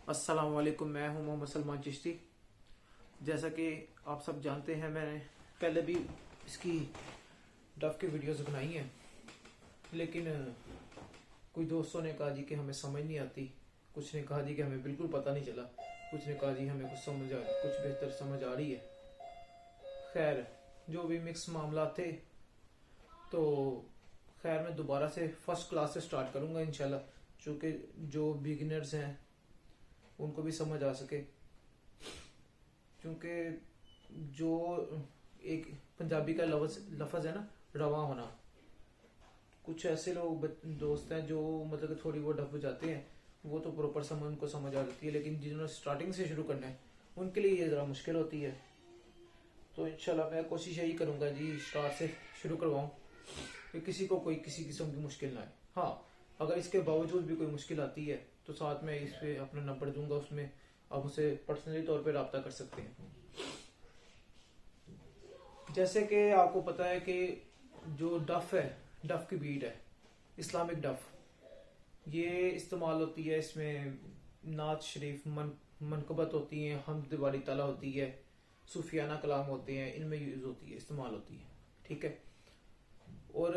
अस्सलाम वालेकुम। मैं हूं मोहम्मद सलमान चिश्ती। जैसा कि आप सब जानते हैं, मैंने पहले भी इसकी डफ की वीडियोस बनाई हैं, लेकिन कुछ दोस्तों ने कहा जी कि हमें समझ नहीं आती, कुछ ने कहा जी कि हमें बिल्कुल पता नहीं चला, कुछ ने कहा जी हमें कुछ बेहतर समझ आ रही है। खैर, जो भी मिक्स मामला थे, तो खैर मैं दोबारा से फर्स्ट क्लास से स्टार्ट करूंगा इंशाल्लाह, चूँकि जो बिगिनर्स हैं उनको भी समझ आ सके। क्योंकि जो एक पंजाबी का लफ्ज है ना, रवा होना, कुछ ऐसे लोग दोस्त हैं जो मतलब कि थोड़ी वो डफ जाते हैं, वो तो प्रॉपर समझ उनको समझ आ जाती है, लेकिन जिन्होंने स्टार्टिंग से शुरू करना है उनके लिए ये ज़रा मुश्किल होती है। तो इंशाल्लाह मैं कोशिश यही करूँगा जी, स्टार्ट से शुरू करवाऊँ कि किसी को कोई किसी किस्म की मुश्किल ना आए। हाँ, अगर इसके बावजूद भी कोई मुश्किल आती है तो साथ में इस पे अपना नंबर दूंगा, उसमें आप उसे पर्सनली तौर पे रब्ता कर सकते हैं। जैसे कि आपको पता है कि जो डफ है, डफ की बीट है, इस्लामिक डफ, ये इस्तेमाल होती है, इसमें नात शरीफ मनकबत होती है, हमद वाली तला होती है, सूफियाना कलाम होते हैं, इनमें यूज होती है, इस्तेमाल होती है। ठीक है। और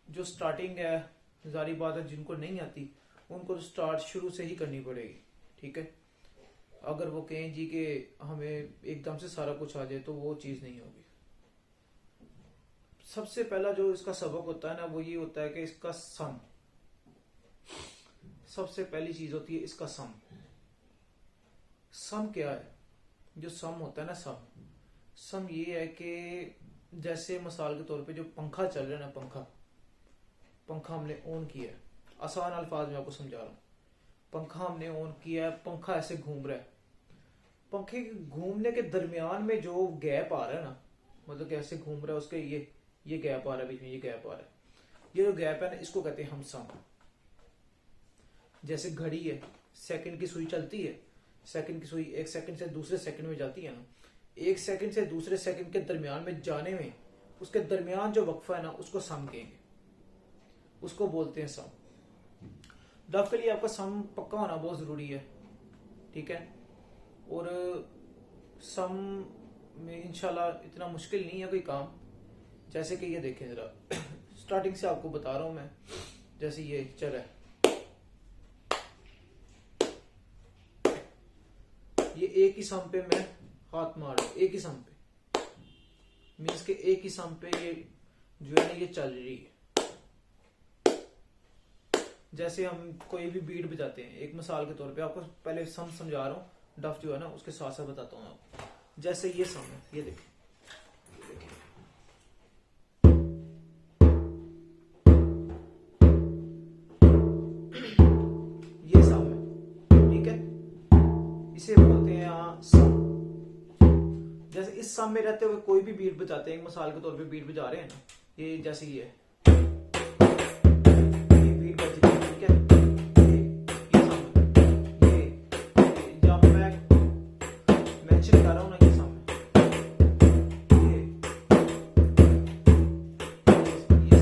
जो स्टार्टिंग है, जारी बात है, जिनको नहीं आती उनको तो स्टार्ट शुरू से ही करनी पड़ेगी। ठीक है। अगर वो कहें जी कि हमें एकदम से सारा कुछ आ जाए तो वो चीज़ नहीं होगी। सबसे पहला जो इसका सबक होता है ना, वो ये होता है कि इसका सम, सबसे पहली चीज होती है इसका सम। सम क्या है? जो सम होता है ना, सम ये है कि जैसे मिसाल के तौर पे जो पंखा चल रहा है ना, पंखा हमने ऑन किया है, आसान अल्फाज में आपको समझा रहा हूँ। पंखा हमने ऑन किया है, पंखा ऐसे घूम रहा है, पंखे के घूमने के दरमियान में जो गैप आ रहा है ना, मतलब कैसे घूम रहा है, उसके ये गैप आ रहा है, बीच में ये गैप आ रहा है, ये जो गैप है ना, इसको कहते हैं हम सम। जैसे घड़ी है, सेकंड की सुई चलती है, सेकंड की सुई एक सेकंड से दूसरे सेकंड में जाती है ना, एक सेकंड से दूसरे सेकंड के दरमियान में जाने में उसके दरमियान जो वक्फा है ना, उसको सम कहेंगे, उसको बोलते हैं सम। डफ के लिए आपका सम पक्का होना बहुत जरूरी है। ठीक है। और सम में इंशाल्लाह इतना मुश्किल नहीं है कोई काम। जैसे कि ये देखें जरा, स्टार्टिंग से आपको बता रहा हूं मैं। जैसे ये चल रहा है, ये एक ही सम पे मैं हाथ मार रहा हूं, एक ही सम पे, मीन्स के एक ही सम पे ये जो है ना, ये चल रही है। जैसे हम कोई भी बीट बजाते हैं, एक मिसाल के तौर पे आपको पहले सम समझा रहा हूँ, डफ जो है ना उसके साथ साथ बताता हूँ आपको। जैसे ये सम है, ये देखिए, ये सम है। ठीक है। इसे बोलते हैं यहाँ सम। जैसे इस सम में रहते हुए कोई भी बीट बजाते हैं, एक मिसाल के तौर पे बीट बजा रहे हैं ना, ये जैसे ये बीट बज रही है। ठीक है। ये सम है, ये जब मैं मेंशन कर रहा हूँ ना, ये सम है, ये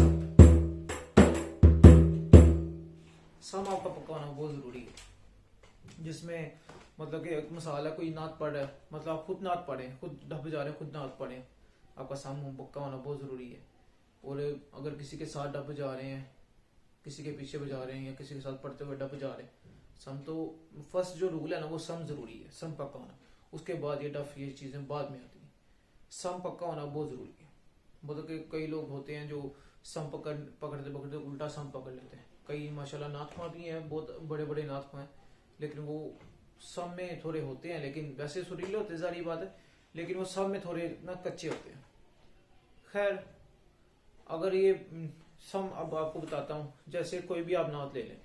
सम आपका पक्का होना बहुत जरूरी है। जिसमें मतलब कि एक मिसाल है, कोई नात पढ़ रहा है, मतलब आप खुद नात पढ़ें, खुद ढप बजा रहे हैं, खुद नात पढ़ें, आपका सम पक्का होना बहुत जरूरी है। और अगर किसी के साथ डप बजा रहे हैं, किसी के पीछे बजा रहे हैं, या किसी के साथ पढ़ते हुए डप बजा रहे हैं, सम तो फर्स्ट जो रूल है ना, वो सम जरूरी है, सम पक्का होना। उसके बाद ये डफ, ये चीजें बाद में आती हैं। सम पक्का होना बहुत जरूरी है। मतलब कि कई लोग होते हैं जो सम पकड़ते पकड़ते उल्टा सम पकड़ लेते हैं। कई माशाल्लाह नाथखा भी हैं, बहुत बड़े बड़े नाथखा हैं, लेकिन वो सम में थोड़े होते हैं, लेकिन वैसे सुरीले होते, सारी बात है, लेकिन वो सम में थोड़े ना कच्चे होते हैं। खैर, अगर ये सम अब आपको बताता हूँ। जैसे कोई भी आप नात ले लें,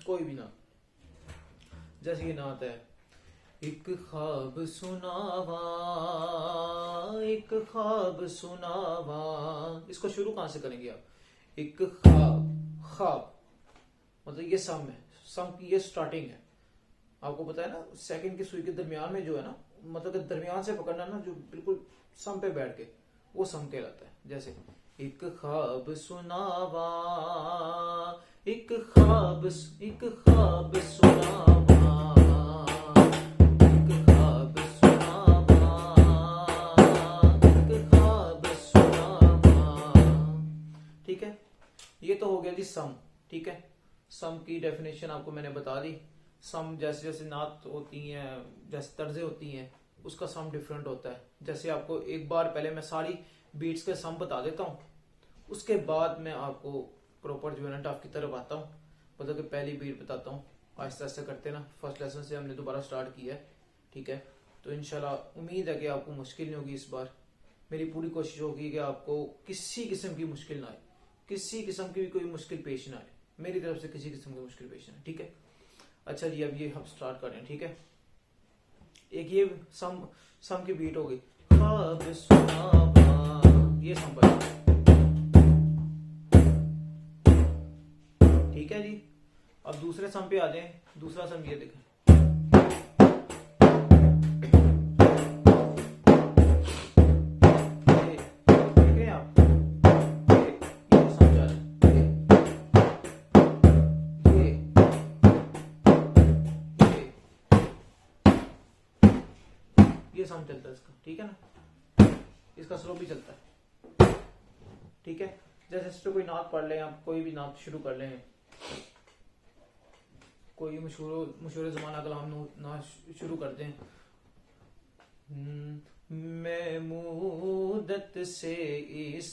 कोई भी नात, जैसे ये नात है, एक ख्वाब सुनावा, एक ख्वाब सुनावा, इसको शुरू कहां से करेंगे आप? एक ख्वाब, ख्वाब मतलब ये सम है, सम की ये स्टार्टिंग है। आपको पता है ना, सेकंड की सुई के दरमियान में जो है ना, मतलब दरमियान से पकड़ना ना, जो बिल्कुल सम पे बैठ के, वो सम कहलाता है। जैसे एक ख्वाब सुनावा, एक ख्वाब सुनावा, एक ख्वाब सुनावा, एक ख्वाब सुनावा। ठीक है, ये तो हो गया जी सम। ठीक है, सम की डेफिनेशन आपको मैंने बता दी। सम जैसे जैसे नात होती हैं, जैसे तर्जें होती हैं, उसका सम डिफरेंट होता है। जैसे आपको एक बार पहले मैं सारी बीट्स के सम बता देता हूँ, उसके बाद मैं आपको प्रॉपर जो है ना डफ की तरफ आता हूँ। मतलब कि पहली बीट बताता हूँ, आहिस्ता आहिस्ता करते ना। फर्स्ट लेसन से हमने दोबारा स्टार्ट किया है। ठीक है, तो इंशाल्लाह उम्मीद है कि आपको मुश्किल नहीं होगी इस बार। मेरी पूरी कोशिश होगी कि आपको किसी किस्म की मुश्किल ना आए, किसी किस्म की भी कोई मुश्किल पेश ना आए, मेरी तरफ से किसी किस्म की मुश्किल पेश ना आए। ठीक है, अच्छा जी, अब ये हम स्टार्ट कर रहे हैं। ठीक है, एक ये सम की बीट हो गई, ख्वाब सुनावा, ये सम पर। ठीक है जी, अब दूसरे सम पे आ जाए। दूसरा सम ये देखें, देख रहे हैं आप, ये सम जा रहा है, ये सम चलता है इसका। ठीक है ना, इसका स्लो भी चलता है। ठीक है, जैसे इस पे कोई नात पढ़ लें आप, कोई भी नात शुरू कर लें, कोई मशहूर जमाना कलाम ना शुरू कर दें। मैं मुद्दत से इस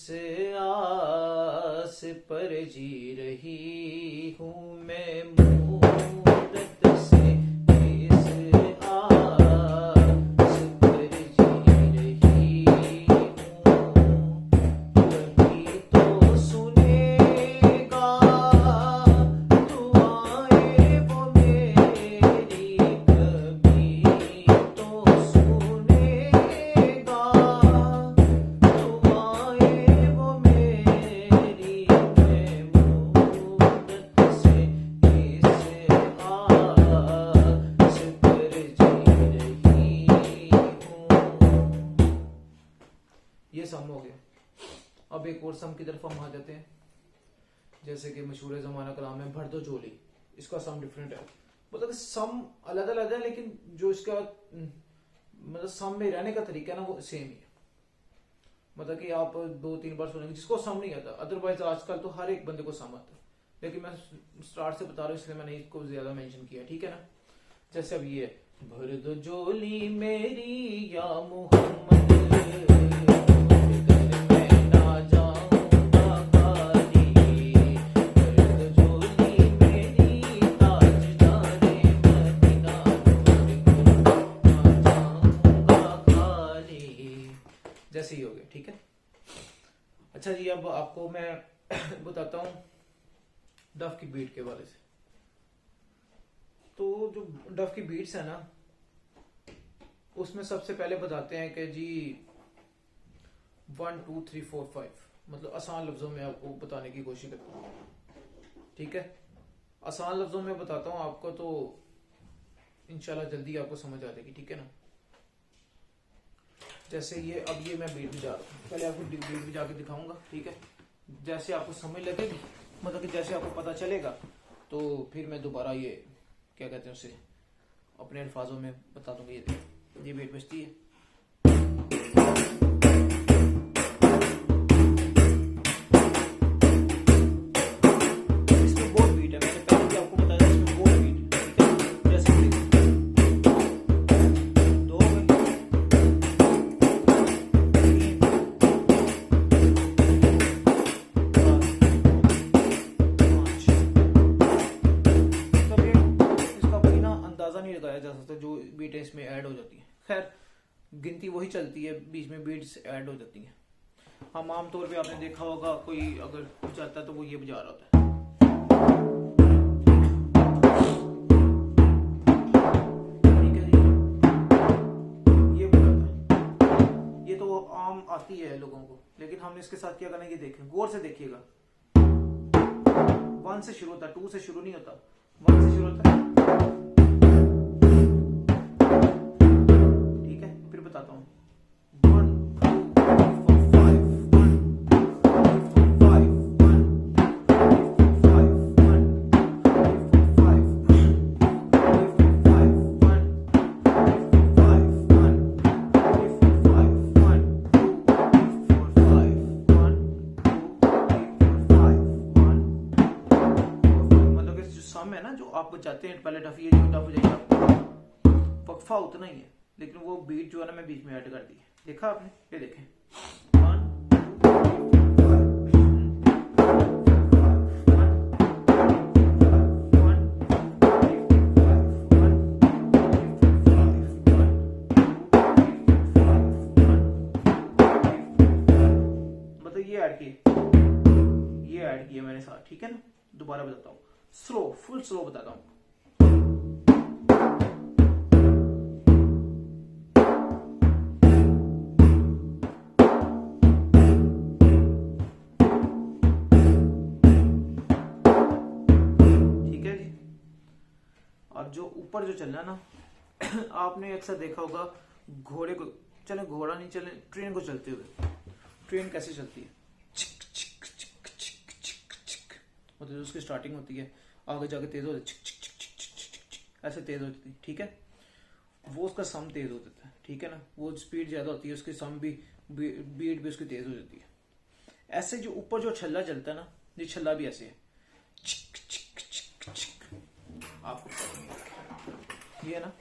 आस पर जी रही हूँ, मैं मुद्दत से इस आस पर जी रही हूँ, कभी तो सुनेगा दुआएं वो मेरी, कभी तो सुनेगा दुआएं वो मेरी, मैं मुद्दत से इस आस पर जी रही हूँ। ये सम हो गया। अब एक और सम की तरफ हम आ जाते हैं। जैसे कि मशहूर जमाना कलाम है भर दो झोली, इसका सम डिफरेंट है। मतलब सम अलग अलग है, लेकिन जो इसका मतलब सम में रहने का तरीका है ना, वो सेम ही है। मतलब कि आप 2-3 बार सुनेंगे जिसको सम नहीं आता। अदरवाइज आजकल तो हर एक बंदे को सम आता है, लेकिन मैं स्टार्ट से बता रहा हूँ इसलिए मैंने इसको ज्यादा मेंशन किया। ठीक है ना, जैसे अब ये भर दो झोली मेरी या मोहम्मद, जैसे ही हो गया। ठीक है, अच्छा जी, अब आपको मैं बताता हूँ डफ की बीट के बारे से। तो जो डफ की बीट्स है ना, उसमें सबसे पहले बताते हैं कि जी 1 2 3 4 5, मतलब आसान लफ्जों में आपको बताने की कोशिश करता हूँ। ठीक है, आसान लफ्जों में बताता हूँ आपको, तो इंशाल्लाह जल्दी आपको समझ आ जाएगी। ठीक है ना, जैसे ये अब ये मैं बीट बजा रहा हूँ, पहले आपको बीट बजा के दिखाऊंगा। ठीक है, जैसे आपको समझ लगेगी, मतलब कि जैसे आपको पता चलेगा, तो फिर मैं दोबारा ये क्या कहते हैं उसे अपने अल्फाजों में बता दूंगा। ये बीट बजती है। इसमें बोल बीट है, मैंने पहले भी आपको बताया इसमें बोल बीट है। ठीक है, जैसे दो नहीं लगाया जा सकता जो बीटें इसमें ऐड हो जाती हैं। खैर, गिनती वही चलती है, बीच में बीट्स ऐड हो जाती हैं। हम आमतौर पे आपने देखा होगा, कोई अगर कुछ आता है तो वो ये बजा रहा होता है। ठीक है जी, ये बजाता है। ये तो आम आती है लोगों को, लेकिन हमने इसके साथ क्या करना है, ये देखें, गौर से देखिएगा। 1 से शुरू होता है, 2 से शुरू नहीं होता, 1 से शुरू होता है। बताता हूँ 1 2 3 4 5 1 2 3 है ना जो आप बजाते हैं पहले डफ, ये जो डफ बजाइए आपको वक्फा उतना ही है, लेकिन वो बीट जो है ना मैं बीच में ऐड कर दी है। देखा आपने, ये देखें 1 ये ऐड किया मैंने साथ, ठीक है ना। दोबारा बताता हूँ, स्लो, फुल स्लो बताता हूँ। ठीक है जी। अब जो ऊपर जो चलना ना आपने अक्सर देखा होगा घोड़े को, चले घोड़ा नहीं चले, ट्रेन को चलते हुए। ट्रेन कैसे चलती है, मतलब उसकी स्टार्टिंग होती है, आगे जाके तेज हो जाती है, ऐसे तेज होती है, ठीक है। वो उसका सम तेज हो जाता है, ठीक है ना। वो स्पीड ज्यादा होती है, उसकी सम भी, बीट भी उसकी तेज हो जाती है। ऐसे जो ऊपर जो छल्ला चलता है ना, ये छल्ला भी ऐसे है, आपको ये है ना।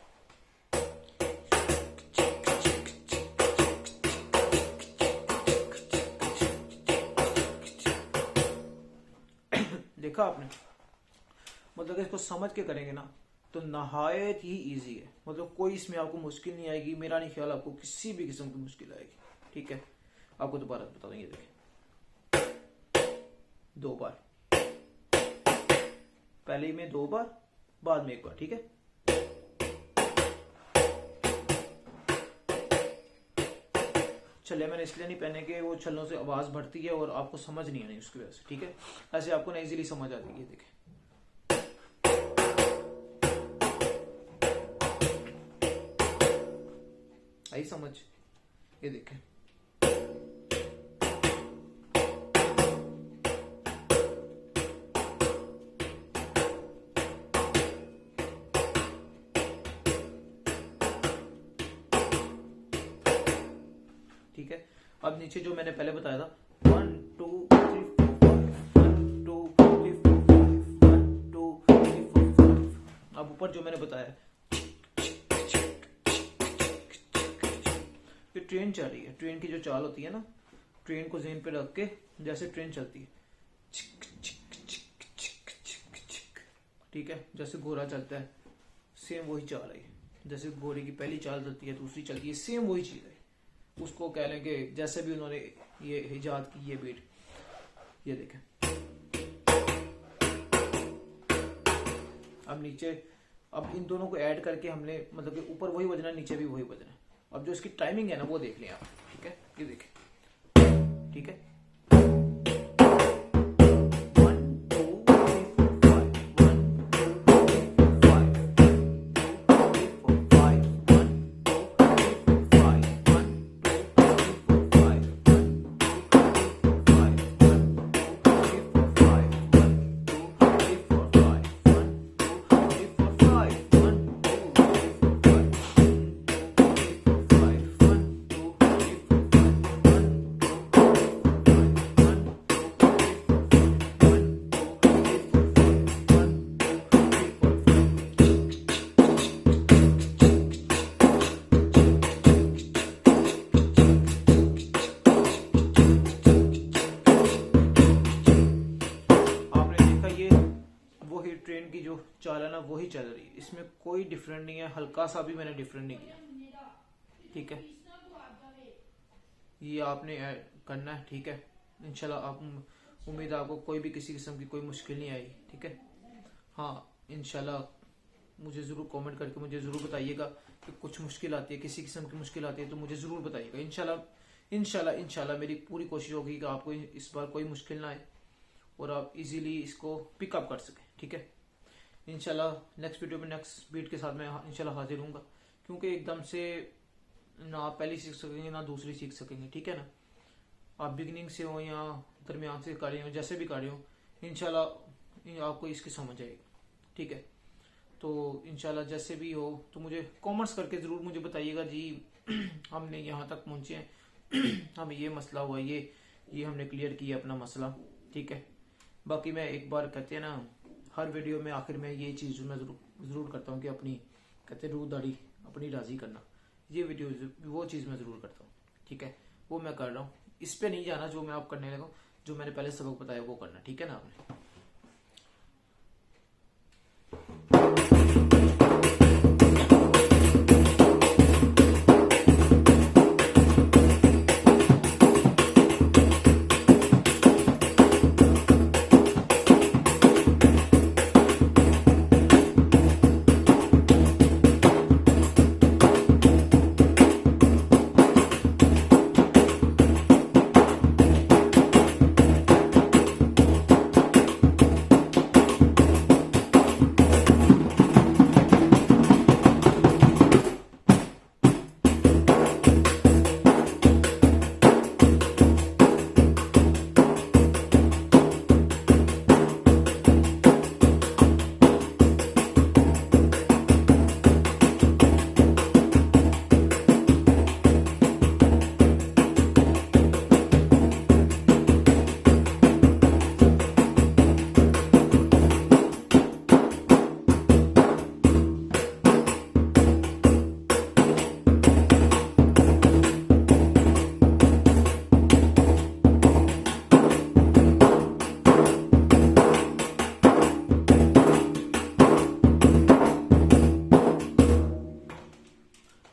देखा आपने, मतलब इसको समझ के करेंगे ना तो नहायत ही इजी है, मतलब कोई इसमें आपको मुश्किल नहीं आएगी। मेरा नहीं ख्याल आपको किसी भी किस्म की मुश्किल आएगी, ठीक है। आपको दोबारा बता देंगे, देखें 2 बार, पहले में 2 बार, बाद में 1 बार, ठीक है। छल्ले मैंने इसलिए नहीं पहने कि वो छल्लों से आवाज बढ़ती है और आपको समझ नहीं आनी उसकी वजह से, ठीक है। ऐसे आपको ना इजीली समझ आ जाएगी, देखें। आई समझ, ये देखें। ठीक है। अब नीचे जो मैंने पहले बताया था 1 2 3 4 5, 1 2 3 4 5, 1 2 3 4 5। अब ऊपर जो मैंने बताया, ये ट्रेन चल रही है, ट्रेन की जो चाल होती है ना, ट्रेन को ज़हन पे रख के जैसे ट्रेन चलती है, ठीक है, जैसे घोड़ा चलता है सेम वही चाल है। जैसे घोड़े की पहली चाल चलती है, दूसरी चलती है, सेम वही चीज है। उसको कह लेंगे जैसे भी उन्होंने ये इजाद की, ये बीट, ये देखें। अब नीचे, अब इन दोनों को ऐड करके हमने, मतलब कि ऊपर वही बजना, नीचे भी वही बजना। अब जो इसकी टाइमिंग है ना वो देख लें आप, ठीक है, ये देखें, ठीक है। ट्रेन की जो चाल है ना वही चल रही है, इसमें कोई डिफरेंट नहीं है, हल्का सा भी मैंने डिफरेंट नहीं किया, ठीक है। ये आपने करना है, ठीक है। इंशाल्लाह आप, उम्मीद है आपको कोई भी किसी किस्म की कोई मुश्किल नहीं आई, ठीक है। हाँ इंशाल्लाह मुझे ज़रूर कमेंट करके मुझे ज़रूर बताइएगा कि कुछ मुश्किल आती है, किसी किस्म की मुश्किल आती है तो मुझे ज़रूर बताइएगा। इंशाल्लाह मेरी पूरी कोशिश होगी कि आपको इस बार कोई मुश्किल ना आए और आप इजीली इसको पिकअप कर सकें, ठीक है। इंशाल्लाह नेक्स्ट वीडियो में नेक्स्ट बीट के साथ मैं इंशाल्लाह हाजिर हूँगा, क्योंकि एकदम से ना आप पहली सीख सकेंगे ना दूसरी सीख सकेंगे, ठीक है ना। आप बिगिनिंग से हो या दरमियान से कर रहे हो, जैसे भी कर रहे हो, इंशाल्लाह आपको इसकी समझ आएगी, ठीक है। तो इंशाल्लाह जैसे भी हो तो मुझे कमेंट्स करके ज़रूर मुझे बताइएगा जी हमने यहाँ तक पहुँचे हैं हमें ये मसला हुआ, ये हमने क्लियर किया अपना मसला, ठीक है। बाकी मैं एक बार कहते हैं ना, हर वीडियो में आखिर में ये चीज़ मैं ज़रूर करता हूँ कि अपनी कहते हैं रूह दाढ़ी अपनी राजी करना, ये वीडियो वो चीज़ मैं ज़रूर करता हूँ। ठीक है, वो मैं कर रहा हूँ। इस पे नहीं जाना जो मैं आप करने लगा, जो मैंने पहले सबक बताया वो करना। ठीक है ना आपने।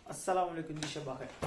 अस्सलाम वालेकुम जी, शब बख़ैर।